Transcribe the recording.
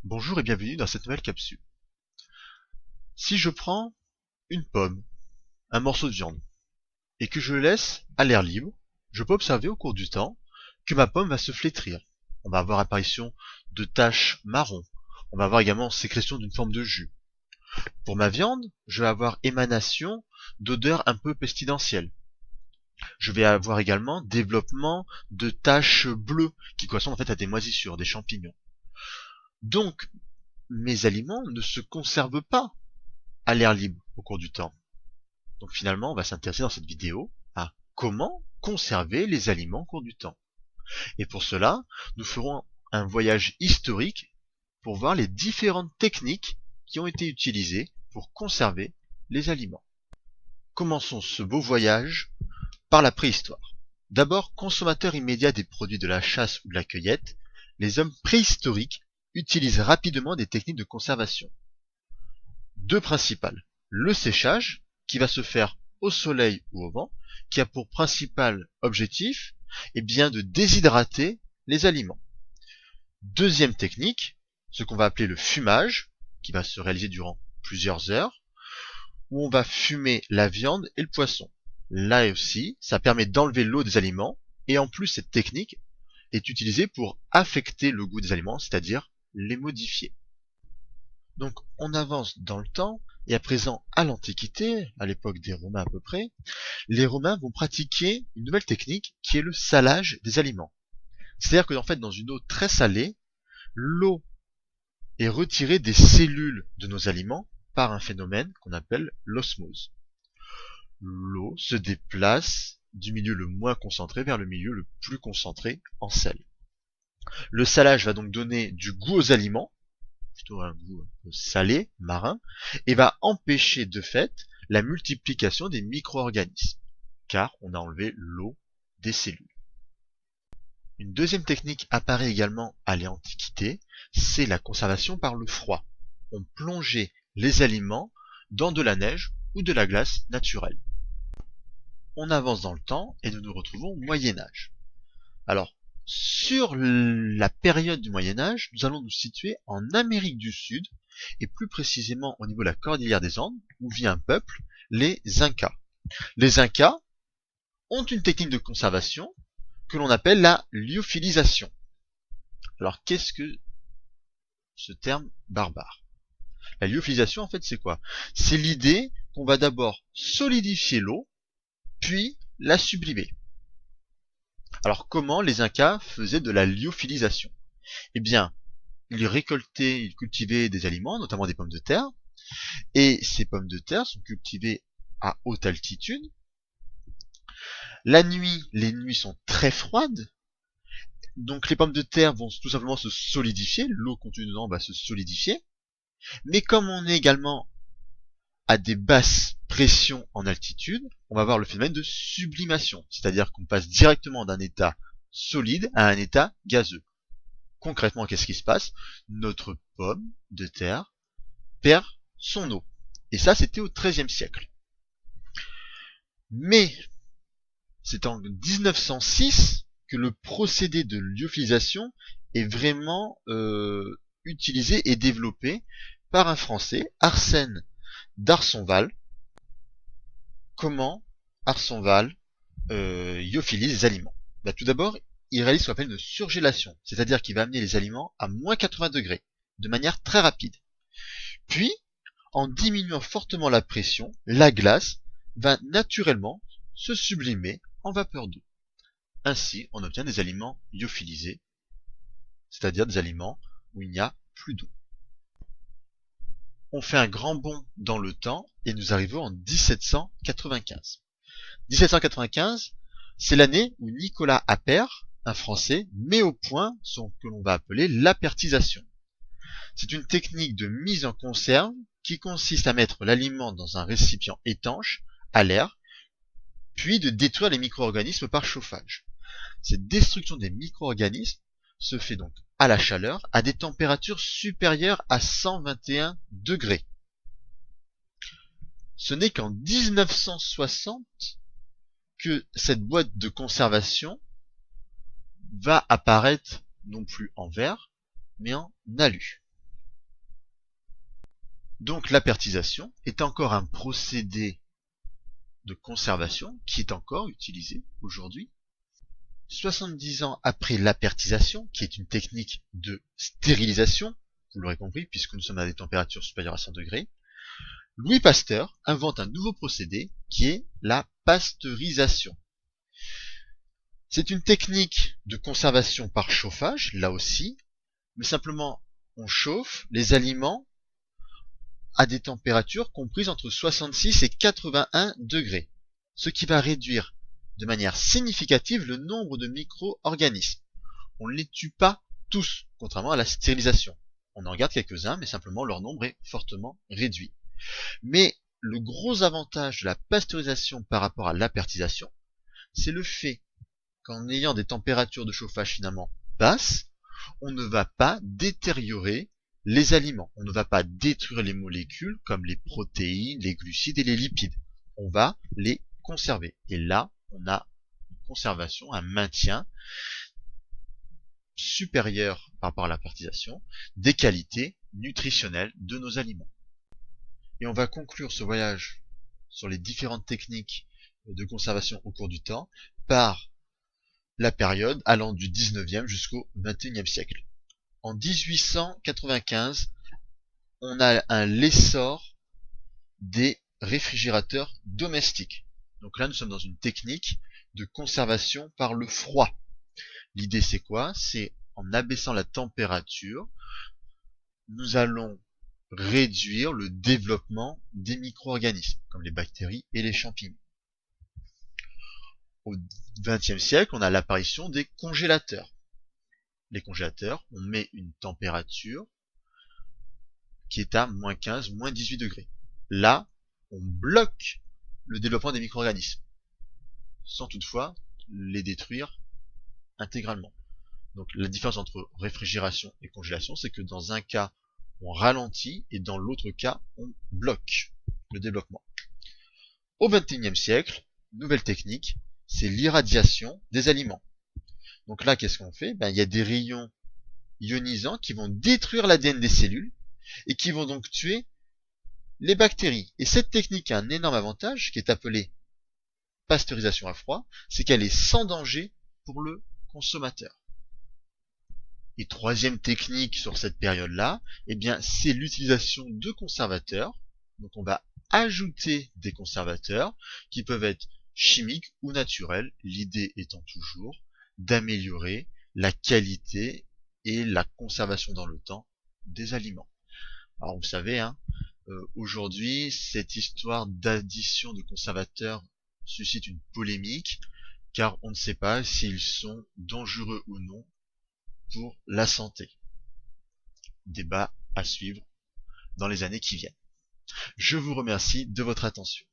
Bonjour et bienvenue dans cette nouvelle capsule. Si je prends une pomme, un morceau de viande, et que je le laisse à l'air libre, je peux observer au cours du temps que ma pomme va se flétrir. On va avoir apparition de taches marron. On va avoir également sécrétion d'une forme de jus. Pour ma viande, je vais avoir émanation d'odeurs un peu pestilentielles. Je vais avoir également développement de taches bleues qui correspondent en fait à des moisissures, des champignons. Donc, mes aliments ne se conservent pas à l'air libre au cours du temps. Donc finalement, on va s'intéresser dans cette vidéo à comment conserver les aliments au cours du temps. Et pour cela, nous ferons un voyage historique pour voir les différentes techniques qui ont été utilisées pour conserver les aliments. Commençons ce beau voyage par la préhistoire. D'abord, consommateurs immédiats des produits de la chasse ou de la cueillette, les hommes préhistoriques utilisent rapidement des techniques de conservation. Deux principales. Le séchage, qui va se faire au soleil ou au vent, qui a pour principal objectif bien, de déshydrater les aliments. Deuxième technique, ce qu'on va appeler le fumage, qui va se réaliser durant plusieurs heures, où on va fumer la viande et le poisson. Là aussi, ça permet d'enlever l'eau des aliments, et en plus cette technique est utilisée pour affecter le goût des aliments, c'est-à-dire les modifier. Donc on avance dans le temps, et à présent à l'Antiquité, à l'époque des Romains à peu près, les Romains vont pratiquer une nouvelle technique qui est le salage des aliments. C'est-à-dire que en fait dans une eau très salée, l'eau est retirée des cellules de nos aliments par un phénomène qu'on appelle l'osmose. L'eau se déplace du milieu le moins concentré vers le milieu le plus concentré en sel. Le salage va donc donner du goût aux aliments, plutôt un goût un peu salé, marin, et va empêcher de fait la multiplication des micro-organismes, car on a enlevé l'eau des cellules. Une deuxième technique apparaît également à l'Antiquité, c'est la conservation par le froid. On plongeait les aliments dans de la neige ou de la glace naturelle. On avance dans le temps et nous nous retrouvons au Moyen-Âge. Alors, sur la période du Moyen-Âge, nous allons nous situer en Amérique du Sud, et plus précisément au niveau de la cordillère des Andes, où vit un peuple, les Incas. Les Incas ont une technique de conservation que l'on appelle la lyophilisation. Alors, qu'est-ce que ce terme barbare? La lyophilisation, en fait, c'est quoi? C'est l'idée qu'on va d'abord solidifier l'eau, puis la sublimer. Alors, comment les Incas faisaient de la lyophilisation? Eh bien, ils récoltaient, ils cultivaient des aliments, notamment des pommes de terre, et ces pommes de terre sont cultivées à haute altitude. La nuit, les nuits sont très froides, donc les pommes de terre vont tout simplement se solidifier, l'eau contenue dedans va se solidifier, mais comme on est également à des basses pressions en altitude, on va avoir le phénomène de sublimation, c'est-à-dire qu'on passe directement d'un état solide à un état gazeux. Concrètement, qu'est-ce qui se passe? Notre pomme de terre perd son eau. Et ça, c'était au XIIIe siècle. Mais c'est en 1906 que le procédé de lyophilisation est vraiment utilisé et développé par un Français, Arsène d'Arsonval. Comment Arsonval lyophilise les aliments? Tout d'abord, il réalise ce qu'on appelle une surgélation, c'est-à-dire qu'il va amener les aliments à moins 80 degrés, de manière très rapide. Puis, en diminuant fortement la pression, la glace va naturellement se sublimer en vapeur d'eau. Ainsi, on obtient des aliments lyophilisés, c'est-à-dire des aliments où il n'y a plus d'eau. On fait un grand bond dans le temps et nous arrivons en 1795. 1795, c'est l'année où Nicolas Appert, un Français, met au point ce que l'on va appeler l'apertisation. C'est une technique de mise en conserve qui consiste à mettre l'aliment dans un récipient étanche, à l'air, puis de détruire les micro-organismes par chauffage. Cette destruction des micro-organismes se fait donc à la chaleur, à des températures supérieures à 121 degrés. Ce n'est qu'en 1960 que cette boîte de conservation va apparaître non plus en verre, mais en alu. Donc l'apertisation est encore un procédé de conservation qui est encore utilisé aujourd'hui. 70 ans après l'apertisation, qui est une technique de stérilisation, vous l'aurez compris, puisque nous sommes à des températures supérieures à 100 degrés, Louis Pasteur invente un nouveau procédé qui est la pasteurisation. C'est une technique de conservation par chauffage, là aussi, mais simplement on chauffe les aliments à des températures comprises entre 66 et 81 degrés, ce qui va réduire de manière significative le nombre de micro-organismes. On ne les tue pas tous, contrairement à la stérilisation. On en garde quelques-uns, mais simplement leur nombre est fortement réduit. Mais le gros avantage de la pasteurisation par rapport à l'apertisation, c'est le fait qu'en ayant des températures de chauffage finalement basses, on ne va pas détériorer les aliments. On ne va pas détruire les molécules comme les protéines, les glucides et les lipides. On va les conserver. Et là, on a une conservation, un maintien supérieur par rapport à l'apertisation des qualités nutritionnelles de nos aliments. Et on va conclure ce voyage sur les différentes techniques de conservation au cours du temps par la période allant du 19e jusqu'au 21e siècle. En 1895, on a l'essor des réfrigérateurs domestiques. Donc là, nous sommes dans une technique de conservation par le froid. L'idée, c'est quoi? C'est en abaissant la température, nous allons réduire le développement des micro-organismes, comme les bactéries et les champignons. Au XXe siècle, on a l'apparition des congélateurs. Les congélateurs, on met une température qui est à moins 15, moins 18 degrés. Là, on bloque le développement des micro-organismes, sans toutefois les détruire intégralement. Donc la différence entre réfrigération et congélation, c'est que dans un cas, on ralentit et dans l'autre cas, on bloque le développement. Au XXIe siècle, nouvelle technique, c'est l'irradiation des aliments. Donc là, qu'est-ce qu'on fait? Il y a des rayons ionisants qui vont détruire l'ADN des cellules et qui vont donc tuer les bactéries. Et cette technique a un énorme avantage qui est appelé pasteurisation à froid, c'est qu'elle est sans danger pour le consommateur. Et troisième technique sur cette période-là, c'est l'utilisation de conservateurs. Donc on va ajouter des conservateurs qui peuvent être chimiques ou naturels, l'idée étant toujours d'améliorer la qualité et la conservation dans le temps des aliments. Alors vous savez, aujourd'hui, cette histoire d'addition de conservateurs suscite une polémique, car on ne sait pas s'ils sont dangereux ou non pour la santé. Débat à suivre dans les années qui viennent. Je vous remercie de votre attention.